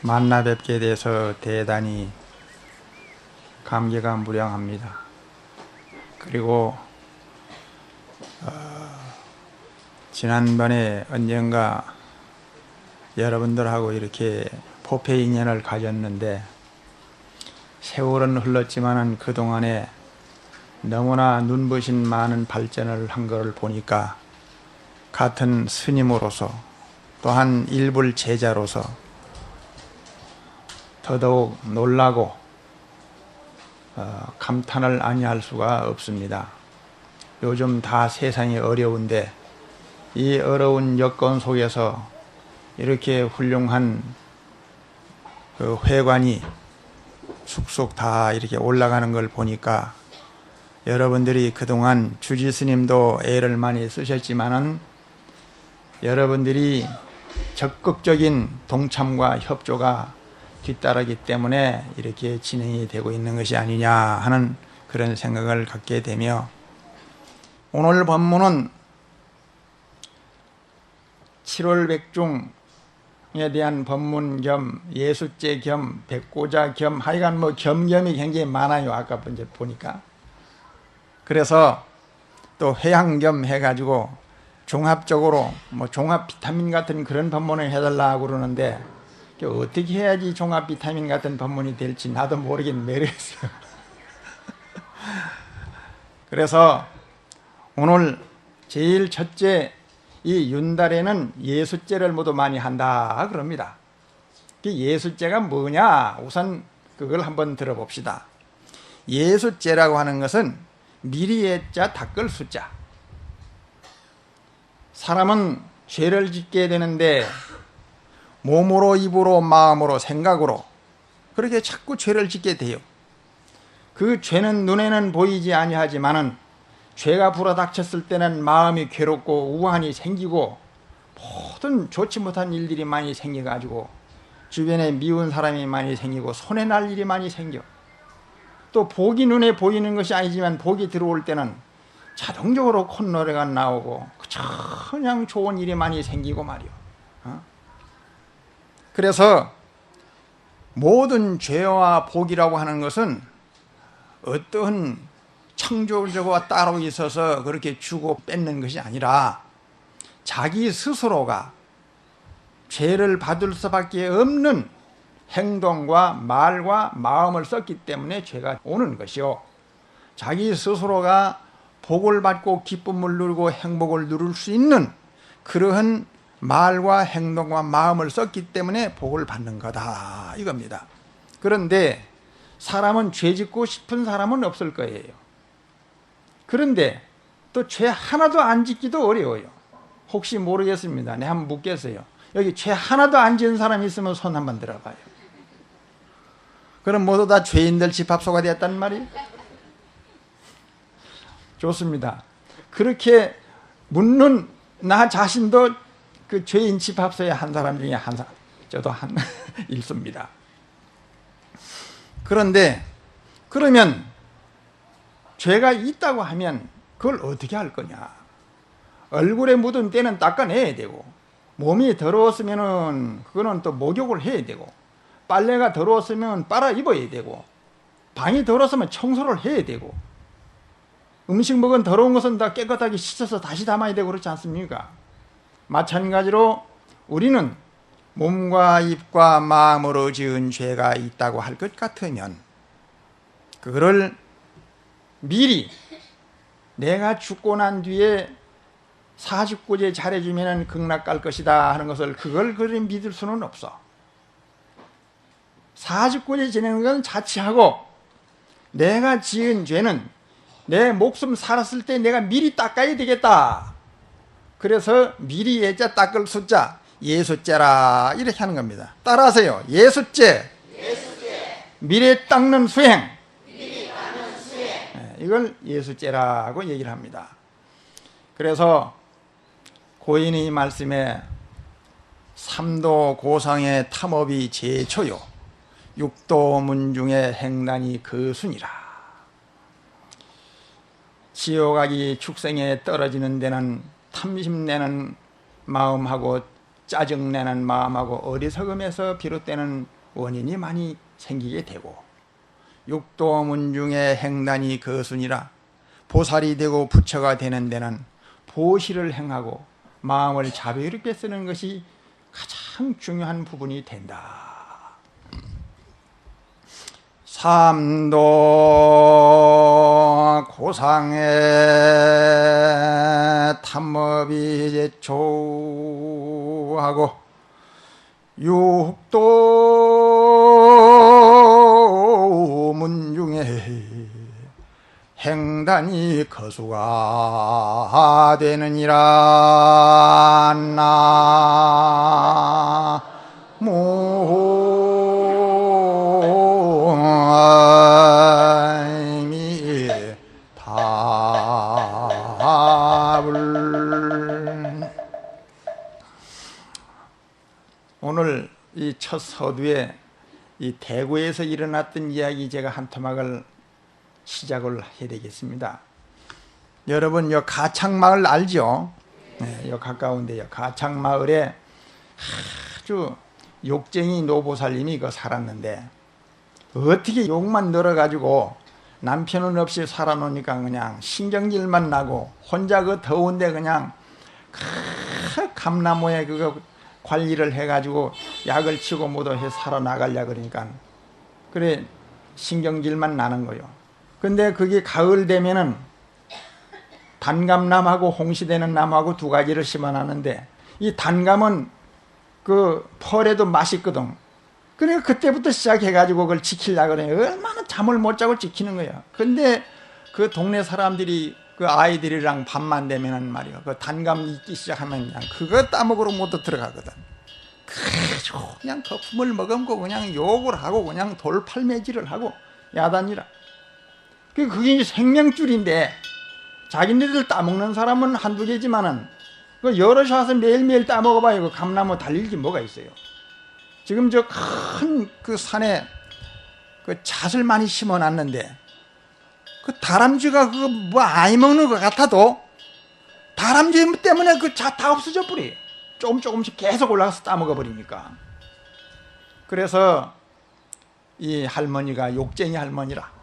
만나 뵙게 돼서 대단히 감개가 무량합니다. 그리고 지난번에 언젠가 여러분들하고 이렇게 포폐 인연을 가졌는데 세월은 흘렀지만은 그동안에 너무나 눈부신 많은 발전을 한 것을 보니까 같은 스님으로서 또한 일불 제자로서 더더욱 놀라고 감탄을 아니할 수가 없습니다. 요즘 다 세상이 어려운데 이 어려운 여건 속에서 이렇게 훌륭한 그 회관이 쑥쑥 다 이렇게 올라가는 걸 보니까 여러분들이 그동안 주지스님도 애를 많이 쓰셨지만은 여러분들이 적극적인 동참과 협조가 뒤따르기 때문에 이렇게 진행이 되고 있는 것이 아니냐 하는 그런 생각을 갖게 되며, 오늘 법문은 7월 백중에 대한 법문 겸 예수제 겸 백고자 겸 하여간 뭐 겸겸이 굉장히 많아요. 아까 이제 보니까. 그래서 또 회양 겸 해가지고 종합적으로 뭐 종합 비타민 같은 그런 법문을 해달라고 그러는데 어떻게 해야지 종합 비타민 같은 법문이 될지 나도 모르긴 모르겠어요. 그래서 오늘 제일 첫째 이 윤달에는 예수제를 모두 많이 한다 그럽니다. 그 예수제가 뭐냐? 우선 그걸 한번 들어봅시다. 예수제라고 하는 것은 미리 예자 닦을 수자. 사람은 죄를 짓게 되는데 몸으로 입으로 마음으로 생각으로 그렇게 자꾸 죄를 짓게 돼요. 그 죄는 눈에는 보이지 아니하지만은 죄가 불어닥쳤을 때는 마음이 괴롭고 우환이 생기고 모든 좋지 못한 일들이 많이 생겨가지고 주변에 미운 사람이 많이 생기고 손해 날 일이 많이 생겨. 또 복이 눈에 보이는 것이 아니지만 복이 들어올 때는 자동적으로 콧노래가 나오고 그냥 좋은 일이 많이 생기고 말이요. 그래서 모든 죄와 복이라고 하는 것은 어떠한 창조주가 따로 있어서 그렇게 주고 뺏는 것이 아니라 자기 스스로가 죄를 받을 수밖에 없는 행동과 말과 마음을 썼기 때문에 죄가 오는 것이요, 자기 스스로가 복을 받고 기쁨을 누리고 행복을 누릴 수 있는 그러한 말과 행동과 마음을 썼기 때문에 복을 받는 거다 이겁니다. 그런데 사람은 죄 짓고 싶은 사람은 없을 거예요. 그런데 또 죄 하나도 안 짓기도 어려워요. 혹시 모르겠습니다. 내가 한번 묻겠어요. 여기 죄 하나도 안 지은 사람이 있으면 손 한번 들어봐요. 그럼 모두 다 죄인들 집합소가 되었단 말이에요? 좋습니다. 그렇게 묻는 나 자신도 그 죄인 집합소의 한 사람 중에 한 사람, 저도 한 일수입니다. 그런데 그러면 죄가 있다고 하면 그걸 어떻게 할 거냐? 얼굴에 묻은 때는 닦아내야 되고, 몸이 더러웠으면은 그거는 또 목욕을 해야 되고, 빨래가 더러웠으면 빨아 입어야 되고, 방이 더러웠으면 청소를 해야 되고, 음식 먹은 더러운 것은 다 깨끗하게 씻어서 다시 담아야 되고 그렇지 않습니까? 마찬가지로 우리는 몸과 입과 마음으로 지은 죄가 있다고 할 것 같으면 그거를 미리 내가 죽고 난 뒤에 사십구제 잘해주면 극락 갈 것이다 하는 것을 그걸 그리 믿을 수는 없어. 사십구제 지내는 건 자치하고 내가 지은 죄는 내 목숨 살았을 때 내가 미리 닦아야 되겠다. 그래서 미리 예자 닦을 숫자 예수죄라 이렇게 하는 겁니다. 따라하세요. 예수죄. 미리 닦는 수행. 이걸 예수죄라고 얘기를 합니다. 그래서 고인의 말씀에 삼도 고상의 탐업이 제초요 육도 문중의 행란이 그 순이라. 지옥아기 축생에 떨어지는 데는 탐심내는 마음하고 짜증내는 마음하고 어리석음에서 비롯되는 원인이 많이 생기게 되고, 육도문 중에 행단이 거순이라 보살이 되고 부처가 되는 데는 보시를 행하고 마음을 자비롭게 쓰는 것이 가장 중요한 부분이 된다. 삼도 고상의 탐업이 제초하고 육도 문중에 행단이 거수가 되느니라. 나무미답을. 오늘 이 첫 서두에 이 대구에서 일어났던 이야기 제가 한 토막을 시작을 해야 되겠습니다. 여러분 요 가창마을 알죠? 네, 요 가까운데요. 가창마을에 아주 욕쟁이 노보살님이 살았는데, 어떻게 욕만 늘어가지고 남편은 없이 살아놓으니까 그냥 신경질만 나고 혼자 그 더운데 그냥 감나무에 그거 관리를 해가지고 약을 치고 뭐도 해 살아나가려 그러니까 그래 신경질만 나는 거요. 근데 그게 가을 되면은 단감나무하고 홍시되는 나무하고 두 가지를 심어놨는데, 이 단감은 그 펄에도 맛있거든. 그러니까 그때부터 시작해가지고 그걸 지키려고 그래. 얼마나 잠을 못 자고 지키는 거야. 근데 그 동네 사람들이 그 아이들이랑 밤만 되면은 말이야, 그 단감 익기 시작하면 그냥 그거 따먹으러 모두 들어가거든. 그래가지고 그냥 거품을 머금고 그냥 욕을 하고 그냥 돌팔매질을 하고 야단이라. 그게 이제 생명줄인데, 자기네들 따먹는 사람은 한두 개지만은 그 여럿이 와서 매일매일 따먹어봐요. 그 감나무 달릴지 뭐가 있어요. 지금 저 큰 그 산에 그 잣을 많이 심어놨는데, 그 다람쥐가 그거 뭐 아이 먹는 것 같아도 다람쥐 때문에 그 잣 다 없어져 버리. 조금씩 계속 올라가서 따먹어 버리니까. 그래서 이 할머니가 욕쟁이 할머니라.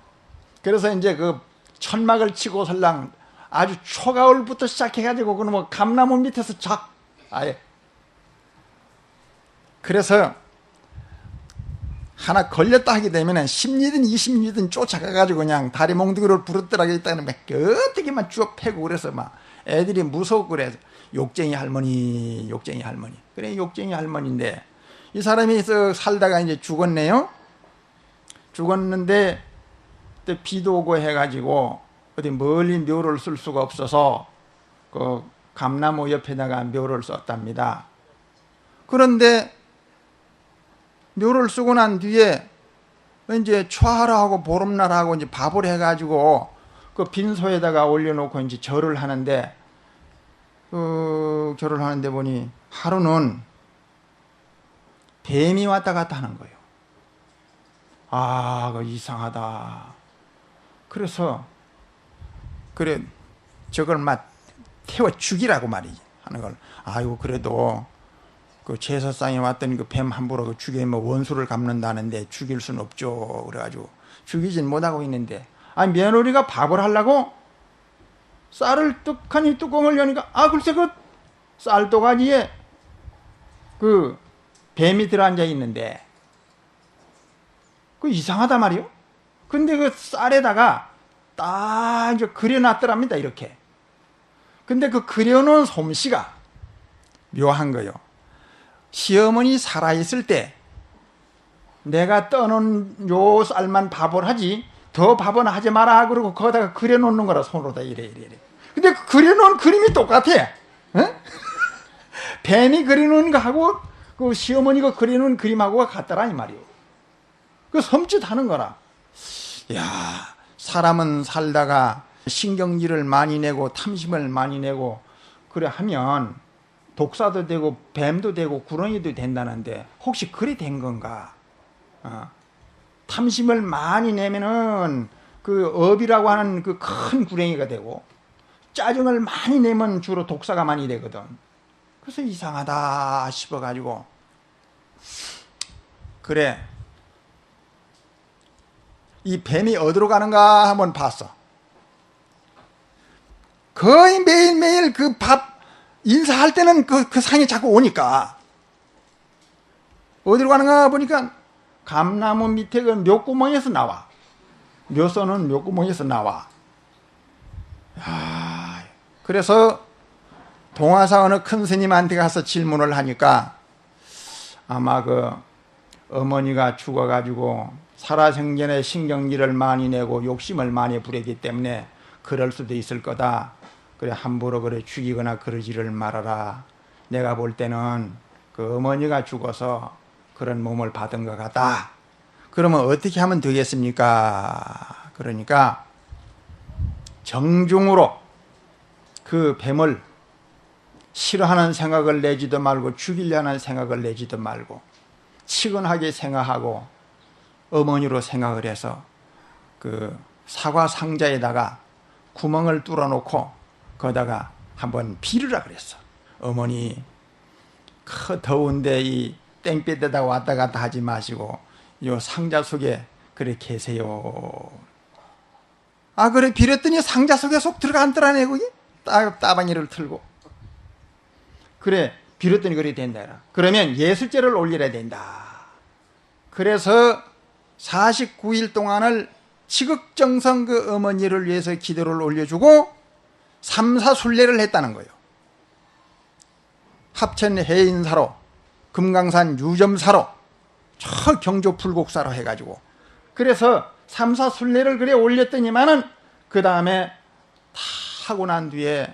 그래서 이제 그 천막을 치고 설랑 아주 초가을부터 시작해가지고 그는 뭐 감나무 밑에서 아예. 그래서 하나 걸렸다 하게 되면은 10리든 20리든 쫓아가가지고 그냥 다리 몽둥이를 부르더라고 있다는 막 어떻게만 쭉 패고, 그래서 막 애들이 무서워. 그래서 욕쟁이 할머니. 그래 욕쟁이 할머니인데, 이 사람이 살다가 이제 죽었네요. 죽었는데 또 비도 오고 해가지고 어디 멀리 묘를 쓸 수가 없어서 그 감나무 옆에다가 묘를 썼답니다. 그런데 묘를 쓰고 난 뒤에 이제 초하루하고 보름날하고 이제 밥을 해가지고 그 빈소에다가 올려놓고 이제 절을 하는데, 절을 하는데 보니 하루는 뱀이 왔다 갔다 하는 거예요. 아, 그 이상하다. 그래서 그래 저걸 막 태워 죽이라고 말이지 하는 걸. 아이고 그래도 그 제사상에 왔던 그 뱀 함부로 그 죽이면 원수를 갚는다는데 죽일 수는 없죠. 그래가지고 죽이진 못하고 있는데, 아니 며느리가 밥을 하려고 쌀을 떡하니 뚜껑을 여니까 글쎄 그 쌀도가니에 그 뱀이 들어앉아 있는데 그 이상하다 말이요. 근데 그 쌀에다가 딱 이제 그려놨더랍니다, 이렇게. 근데 그 그려놓은 솜씨가 묘한 거요. 시어머니 살아있을 때 내가 떠놓은 요 쌀만 밥을 하지 더 밥은 하지 마라 그러고 거기다가 그려놓는 거라, 손으로다 이래. 근데 그 그려놓은 그림이 똑같아. 어? 뱀이 그려놓은 거하고 그 시어머니가 그려놓은 그림하고가 같더라 이 말이요. 그 섬찟하는 거라. 야, 사람은 살다가 신경질을 많이 내고 탐심을 많이 내고 그래 하면 독사도 되고 뱀도 되고 구렁이도 된다는데 혹시 그래 된 건가? 탐심을 많이 내면은 그 업이라고 하는 그 큰 구렁이가 되고, 짜증을 많이 내면 주로 독사가 많이 되거든. 그래서 이상하다 싶어가지고, 그래, 이 뱀이 어디로 가는가 한번 봤어. 거의 매일매일 그 밥 인사할 때는 그 상에 자꾸 오니까 어디로 가는가 보니까 감나무 밑에 그 묘구멍에서 나와. 묘소는 묘구멍에서 나와. 그래서 동화사 어느 큰 스님한테 가서 질문을 하니까 아마 그 어머니가 죽어가지고 살아생전에 신경질을 많이 내고 욕심을 많이 부리기 때문에 그럴 수도 있을 거다. 그래 함부로 그래 죽이거나 그러지를 말아라. 내가 볼 때는 그 어머니가 죽어서 그런 몸을 받은 것 같다. 그러면 어떻게 하면 되겠습니까? 그러니까 정중으로 그 뱀을 싫어하는 생각을 내지도 말고 죽이려는 생각을 내지도 말고 치근하게 생각하고 어머니로 생각을 해서 그 사과 상자에다가 구멍을 뚫어놓고 거기다가 한번 비르라 그랬어. 어머니 더운데 이 땡볕에다 왔다 갔다 하지 마시고 요 상자 속에 그래 계세요. 그래 비렸더니 상자 속에 쏙 들어간더라네. 거기 따방이를 틀고 그래 비렸더니 그래 된다. 그러면 예술제를 올려야 된다. 그래서 49일 동안을 지극정성 그 어머니를 위해서 기도를 올려주고 삼사순례를 했다는 거예요. 합천 해인사로, 금강산 유점사로, 저 경조 불곡사로 해가지고 그래서 삼사순례를 그래 올렸더니만은 그 다음에 다 하고 난 뒤에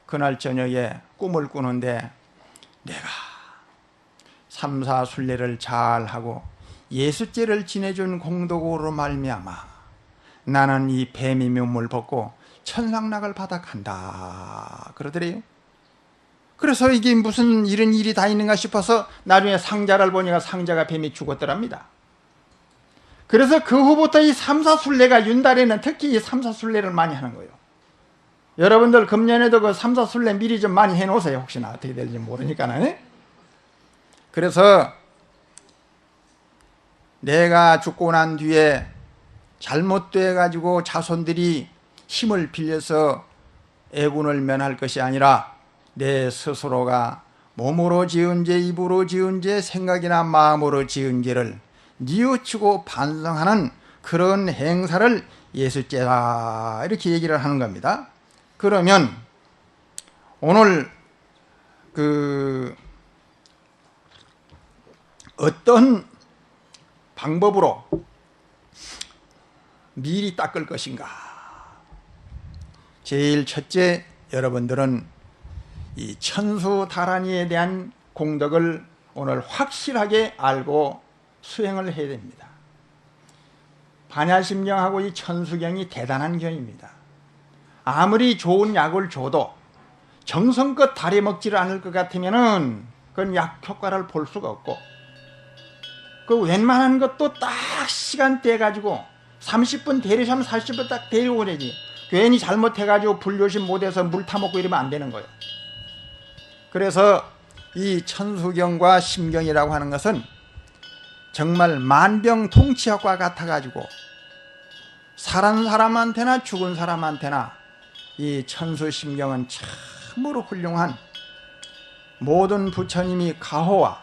그날 저녁에 꿈을 꾸는데 내가 삼사순례를 잘하고 예수죄를 지내준 공덕으로 말미암아 나는 이 뱀의 몸을 벗고 천상락을 받아 간다 그러더래요. 그래서 이게 무슨 이런 일이 다 있는가 싶어서 나중에 상자를 보니까 상자가 뱀이 죽었더랍니다. 그래서 그 후부터 이 삼사순례가 윤달에는 특히 이 삼사순례를 많이 하는 거예요. 여러분들 금년에도 그 삼사순례 미리 좀 많이 해놓으세요. 혹시나 어떻게 될지 모르니까는. 그래서 내가 죽고 난 뒤에 잘못돼 가지고 자손들이 힘을 빌려서 애군을 면할 것이 아니라 내 스스로가 몸으로 지은 죄, 입으로 지은 죄, 생각이나 마음으로 지은 죄를 뉘우치고 반성하는 그런 행사를 예수죄다 이렇게 얘기를 하는 겁니다. 그러면 오늘 어떤 방법으로 미리 닦을 것인가? 제일 첫째, 여러분들은 이 천수다란이에 대한 공덕을 오늘 확실하게 알고 수행을 해야 됩니다. 반야심경하고 이 천수경이 대단한 경입니다. 아무리 좋은 약을 줘도 정성껏 다려 먹지를 않을 것 같으면은 그건 약 효과를 볼 수가 없고, 그 웬만한 것도 딱 시간대 가지고 30분 대리하면 40분 딱 데리고 오래지. 괜히 잘못해가지고 불조심 못해서 물 타먹고 이러면 안 되는 거예요. 그래서 이 천수경과 심경이라고 하는 것은 정말 만병통치약과 같아가지고 살은 사람한테나 죽은 사람한테나 이 천수심경은 참으로 훌륭한 모든 부처님이 가호와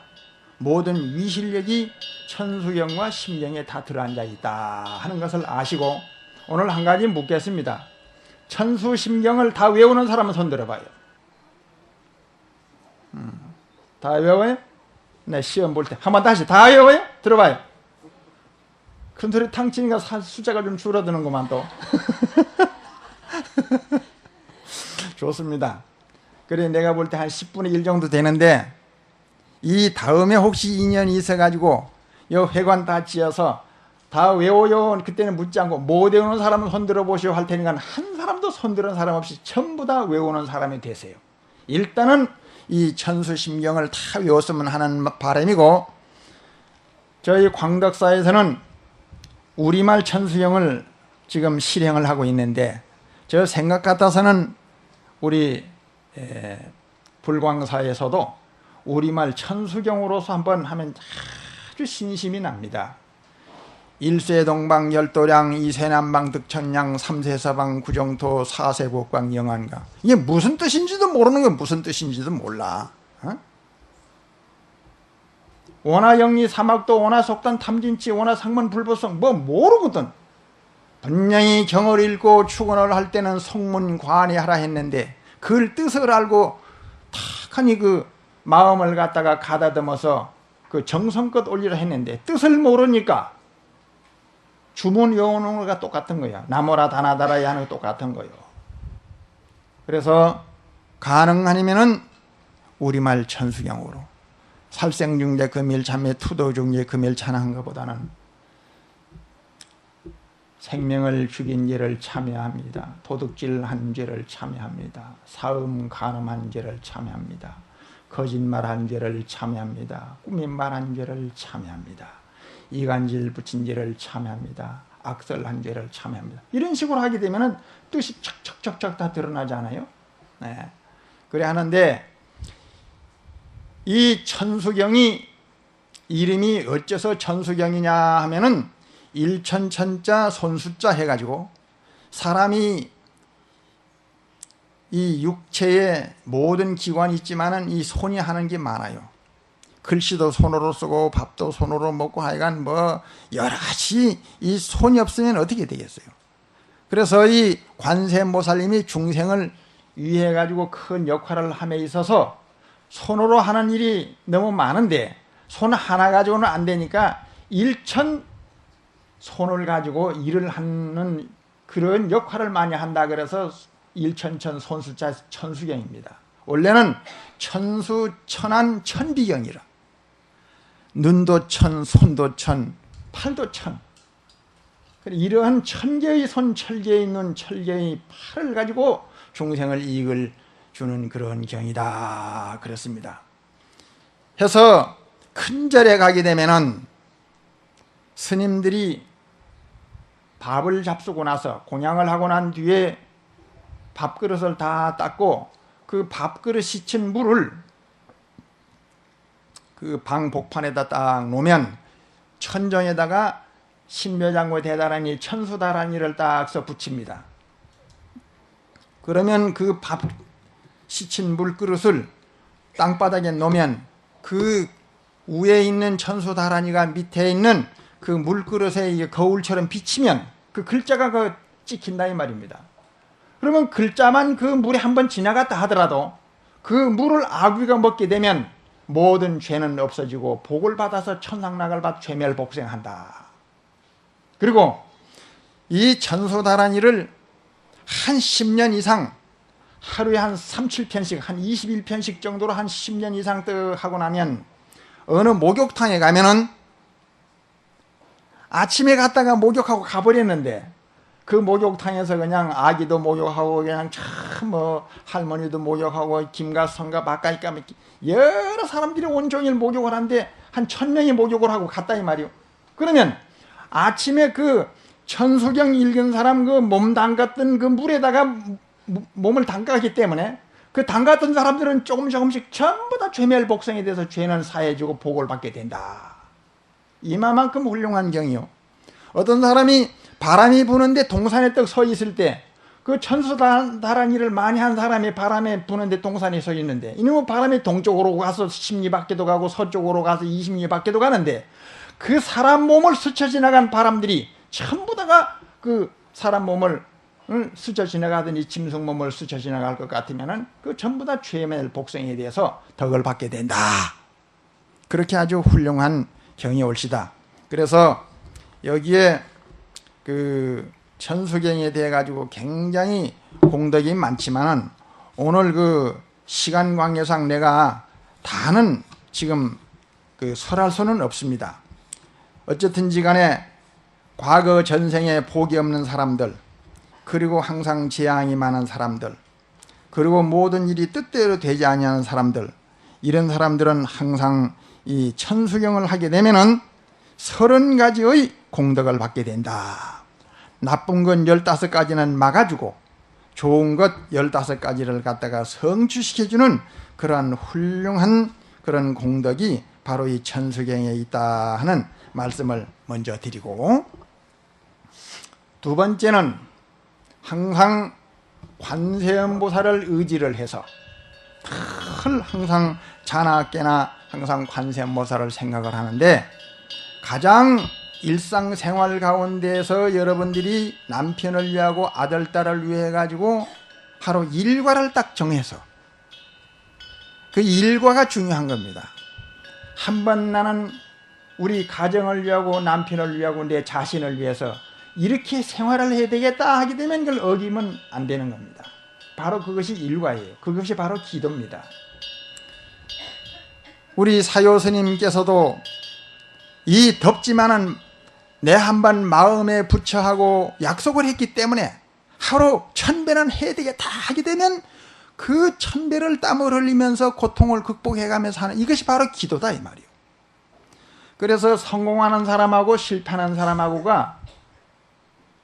모든 위실력이 천수경과 심경에 다 들어앉아 있다 하는 것을 아시고, 오늘 한 가지 묻겠습니다. 천수심경을 다 외우는 사람은 손 들어봐요. 다 외워요? 네, 시험 볼 때 한번 다시 다 외워요? 들어봐요. 큰 소리 탕 치니까 숫자가 좀 줄어드는구만 또. 좋습니다. 그래 내가 볼 때 한 10분의 1 정도 되는데, 이 다음에 혹시 인연이 있어가지고 요 회관 다 지어서 다 외워요. 그때는 묻지 않고 못 외우는 사람은 손 들어보시오 할 테니까 한 사람도 손 들은 사람 없이 전부 다 외우는 사람이 되세요. 일단은 이 천수심경을 다 외웠으면 하는 바람이고, 저희 광덕사에서는 우리말 천수경을 지금 실행을 하고 있는데, 저 생각 같아서는 우리 불광사에서도 우리말 천수경으로서 한번 하면 아주 신심이 납니다. 일세동방 열도량 이세남방 득천양 삼세서방 구정토 사세곡광 영안가. 이게 무슨 뜻인지도 모르는 건 무슨 뜻인지도 몰라. 원하영리 사막도 원하속단 탐진치 원하상문 불보성 뭐 모르거든. 분명히 경을 읽고 축원을 할 때는 성문관이하라 했는데 그 뜻을 알고 탁하니 그 마음을 갖다가 가다듬어서 그 정성껏 올리라 했는데 뜻을 모르니까 주문 외우는 거가 똑같은 거야. 나무라 다나다라야 하는 거 똑같은 거요. 그래서 가능하면은 우리말 천수경으로 살생중재 금일참회 투도중재 금일 찬양한 것보다는 생명을 죽인 죄를 참여합니다. 도둑질한 죄를 참여합니다. 사음 간음한 죄를 참여합니다. 거짓말한 죄를 참여합니다. 꾸민말한 죄를 참여합니다. 이간질 붙인 죄를 참여합니다. 악설한 죄를 참여합니다. 이런 식으로 하게 되면은 뜻이 척척척척 다 드러나지 않아요? 네. 그래 하는데 이 천수경이 이름이 어째서 천수경이냐 하면은 일천천자 손수자 해가지고 사람이 이 육체에 모든 기관이 있지만은 이 손이 하는 게 많아요. 글씨도 손으로 쓰고 밥도 손으로 먹고 하여간 뭐 여러 가지 이 손이 없으면 어떻게 되겠어요. 그래서 이 관세음보살님이 중생을 위해 가지고 큰 역할을 함에 있어서 손으로 하는 일이 너무 많은데 손 하나 가지고는 안 되니까 일천 손을 가지고 일을 하는 그런 역할을 많이 한다. 그래서 일천천 손수자 천수경입니다. 원래는 천수 천안 천비경이라. 눈도 천, 손도 천, 팔도 천. 이러한 천개의 손, 천개의 눈, 천개의 팔을 가지고 중생을 이익을 주는 그런 경이다. 그렇습니다. 해서 큰 절에 가게 되면은 스님들이 밥을 잡수고 나서 공양을 하고 난 뒤에 밥그릇을 다 닦고 그 밥그릇 씻은 물을 그 방 복판에다 딱 놓으면 천정에다가 신묘장구 대다라니 천수다라니를 딱서 붙입니다. 그러면 그 밥 씻은 물그릇을 땅바닥에 놓으면 그 위에 있는 천수다라니가 밑에 있는 그 물그릇에 거울처럼 비치면 그 글자가 그 찍힌다 이 말입니다. 그러면 글자만 그 물에 한번 지나갔다 하더라도 그 물을 아귀가 먹게 되면 모든 죄는 없어지고 복을 받아서 천상락을 받아 죄멸복생한다. 그리고 이 천수다라니를 한 10년 이상 하루에 한 3, 7편씩 한 21편씩 정도로 한 10년 이상 뜨 하고 나면 어느 목욕탕에 가면은 아침에 갔다가 목욕하고 가버렸는데 그 목욕탕에서 그냥 아기도 목욕하고 그냥 참 뭐 할머니도 목욕하고 김가 성가 바까니까 여러 사람들이 온종일 목욕을 하는데 한 1000명이 목욕을 하고 갔다 이 말이요. 그러면 아침에 그 천수경 읽은 사람 그 몸 담갔던 그 물에다가 몸을 담가기 때문에 그 담갔던 사람들은 조금씩 전부 다 죄멸복생에 대해서 죄는 사해지고 복을 받게 된다. 이만큼 훌륭한 경이요. 어떤 사람이 바람이 부는데 동산에 떡 서 있을 때 그 천수다라니를 많이 한 사람이 바람에 부는데 동산에 서 있는데 이놈은 바람이 동쪽으로 가서 10리 밖에도 가고 서쪽으로 가서 20리 밖에도 가는데 그 사람 몸을 스쳐 지나간 바람들이 전부 다가 그 사람 몸을 스쳐 지나가더니 짐승 몸을 스쳐 지나갈 것 같으면은 그 전부 다 죄멸 복생에 대해서 덕을 받게 된다. 그렇게 아주 훌륭한 경이 옳시다. 그래서 여기에 그 천수경에 대해 가지고 굉장히 공덕이 많지만은 오늘 그 시간 관계상 내가 다는 지금 그 설할 수는 없습니다. 어쨌든지 간에 과거 전생에 복이 없는 사람들, 그리고 항상 재앙이 많은 사람들, 그리고 모든 일이 뜻대로 되지 아니하는 사람들, 이런 사람들은 항상 이 천수경을 하게 되면은 30가지의 공덕을 받게 된다. 나쁜 건 15가지는 막아주고 좋은 것 15가지를 갖다가 성취시켜주는 그러한 훌륭한 그런 공덕이 바로 이 천수경에 있다 하는 말씀을 먼저 드리고, 두 번째는 항상 관세음보살을 의지를 해서 항상 자나 깨나 항상 관세음보살을 생각을 하는데, 가장 일상생활 가운데서 여러분들이 남편을 위하고 아들, 딸을 위해 가지고 바로 일과를 딱 정해서, 그 일과가 중요한 겁니다. 한번 나는 우리 가정을 위하고 남편을 위하고 내 자신을 위해서 이렇게 생활을 해야 되겠다 하게 되면 그걸 어기면 안 되는 겁니다. 바로 그것이 일과예요. 그것이 바로 기도입니다. 우리 사요 스님께서도 이 덥지만은 내 한번 마음에 부처하고 약속을 했기 때문에 하루 1000배는 해야 되겠다 하게 되면 그 1000배를 땀을 흘리면서 고통을 극복해가면서 하는, 이것이 바로 기도다 이 말이에요. 그래서 성공하는 사람하고 실패하는 사람하고가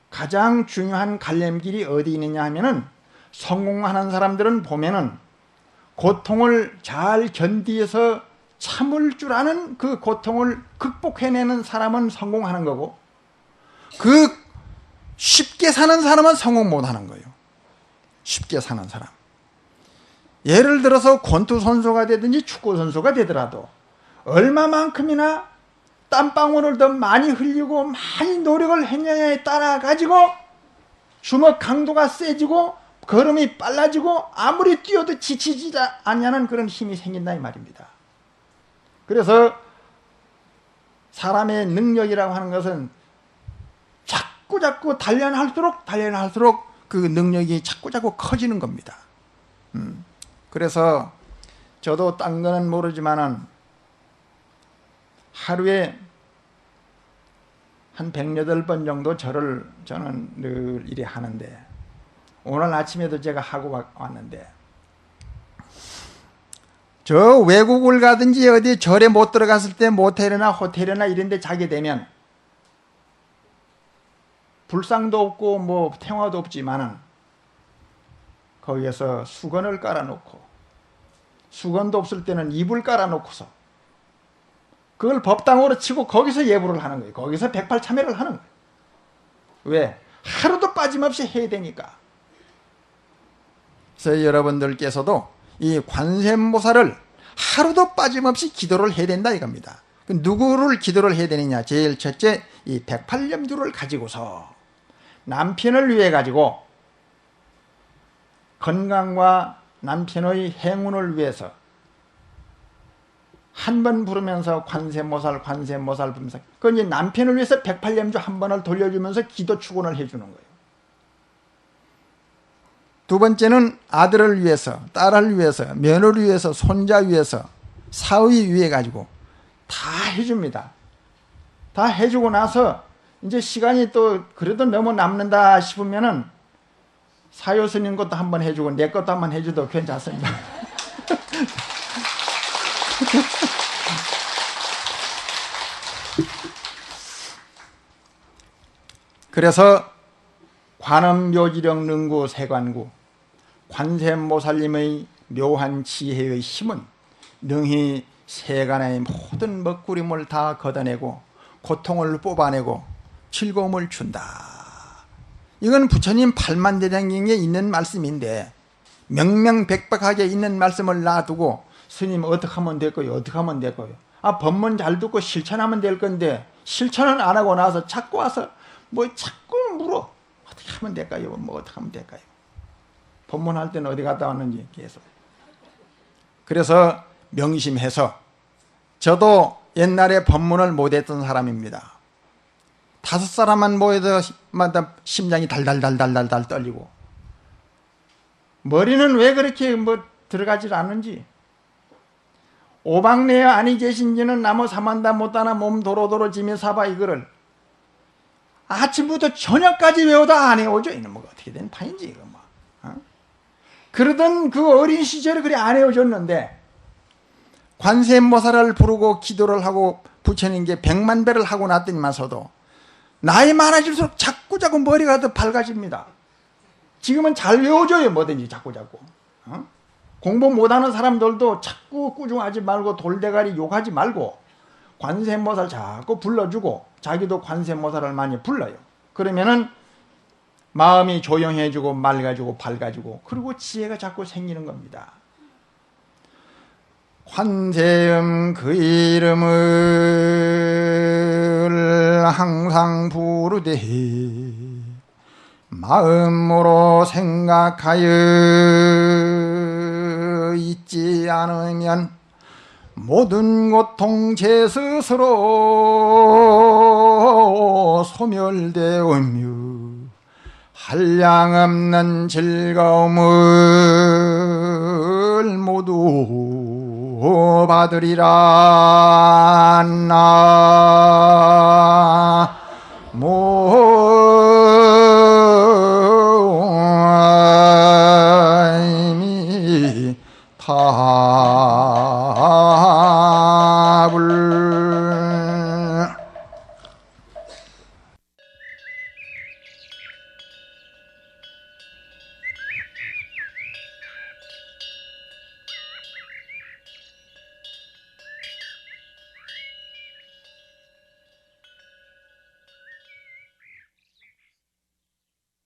가장 중요한 갈림길이 어디 있느냐 하면은, 성공하는 사람들은 보면은 고통을 잘 견디어서 참을 줄 아는 그 고통을 극복해내는 사람은 성공하는 거고, 그 쉽게 사는 사람은 성공 못하는 거예요. 쉽게 사는 사람. 예를 들어서 권투 선수가 되든지 축구 선수가 되더라도 얼마만큼이나 땀방울을 더 많이 흘리고 많이 노력을 했느냐에 따라 가지고 주먹 강도가 세지고 걸음이 빨라지고 아무리 뛰어도 지치지 않냐는 그런 힘이 생긴다 이 말입니다. 그래서 사람의 능력이라고 하는 것은 자꾸 단련할수록 그 능력이 자꾸 커지는 겁니다. 그래서 저도 딴 거는 모르지만은 하루에 한 108번 정도 저는 늘 이래 하는데, 오늘 아침에도 제가 하고 왔는데, 저 외국을 가든지 어디 절에 못 들어갔을 때 모텔이나 호텔이나 이런 데 자게 되면 불상도 없고 뭐 태화도 없지만은 거기에서 수건을 깔아놓고, 수건도 없을 때는 이불 깔아놓고서 그걸 법당으로 치고 거기서 예불을 하는 거예요. 거기서 108참회를 하는 거예요. 왜? 하루도 빠짐없이 해야 되니까. 그래서 여러분들께서도 이 관세음보살을 하루도 빠짐없이 기도를 해야 된다 이겁니다. 누구를 기도를 해야 되느냐? 제일 첫째, 이 108염두를 가지고서 남편을 위해 가지고 건강과 남편의 행운을 위해서 한 번 부르면서 관세음보살 부르면서, 그 이제 남편을 위해서 108염주 한 번을 돌려주면서 기도 축원을 해주는 거예요. 두 번째는 아들을 위해서, 딸을 위해서, 며느리를 위해서, 손자 위해서, 사위 위해 가지고 다 해줍니다. 다 해주고 나서 이제 시간이 또 그래도 너무 남는다 싶으면은 사요 스님 것도 한번 해주고 내 것도 한번 해줘도 괜찮습니다. 그래서 관음묘지령 능구 세관구 관세음보살님의 묘한 지혜의 힘은 능히 세간의 모든 먹구림을 다 걷어내고 고통을 뽑아내고 즐거움을 준다. 이건 부처님 팔만대장경에 있는 말씀인데, 명명백백하게 있는 말씀을 놔두고 스님 어떻게 하면 될까요? 어떻게 하면 될까요? 법문 잘 듣고 실천하면 될 건데 실천은 안 하고 나서 자꾸 와서 뭐 자꾸 물어. 어떻게 하면 될까요? 뭐 어떻게 하면 될까요? 법문할 때는 어디 갔다 왔는지 계속. 그래서 명심해서, 저도 옛날에 법문을 못했던 사람입니다. 5사람만 모여도 심장이 달달달달달달 떨리고, 머리는 왜 그렇게 뭐 들어가질 않는지, 오방내에 아니 계신지는 나무 사만다 못하나 몸 도로도로 지며 사바, 이거를 아침부터 저녁까지 외우다 안 외워져. 이놈 뭐 어떻게 된 판인지 이거 뭐. 그러던 그 어린 시절에 그래 안 외워졌는데, 관세음보살을 부르고 기도를 하고 부처님께 100만 배를 하고 났더니만서도 나이 많아질수록 자꾸 머리가 더 밝아집니다. 지금은 잘 외워줘요. 뭐든지 자꾸. 공부 못하는 사람들도 자꾸 꾸중하지 말고 돌대가리 욕하지 말고 관세음보살 자꾸 불러주고 자기도 관세음보살을 많이 불러요. 그러면은 마음이 조용해지고 맑아지고 밝아지고 그리고 지혜가 자꾸 생기는 겁니다. 관세음 그 이름을 항상 부르되 마음으로 생각하여 있지 않으면 모든 고통 제 스스로 소멸되오며 한량없는 즐거움을 모두 받으리라.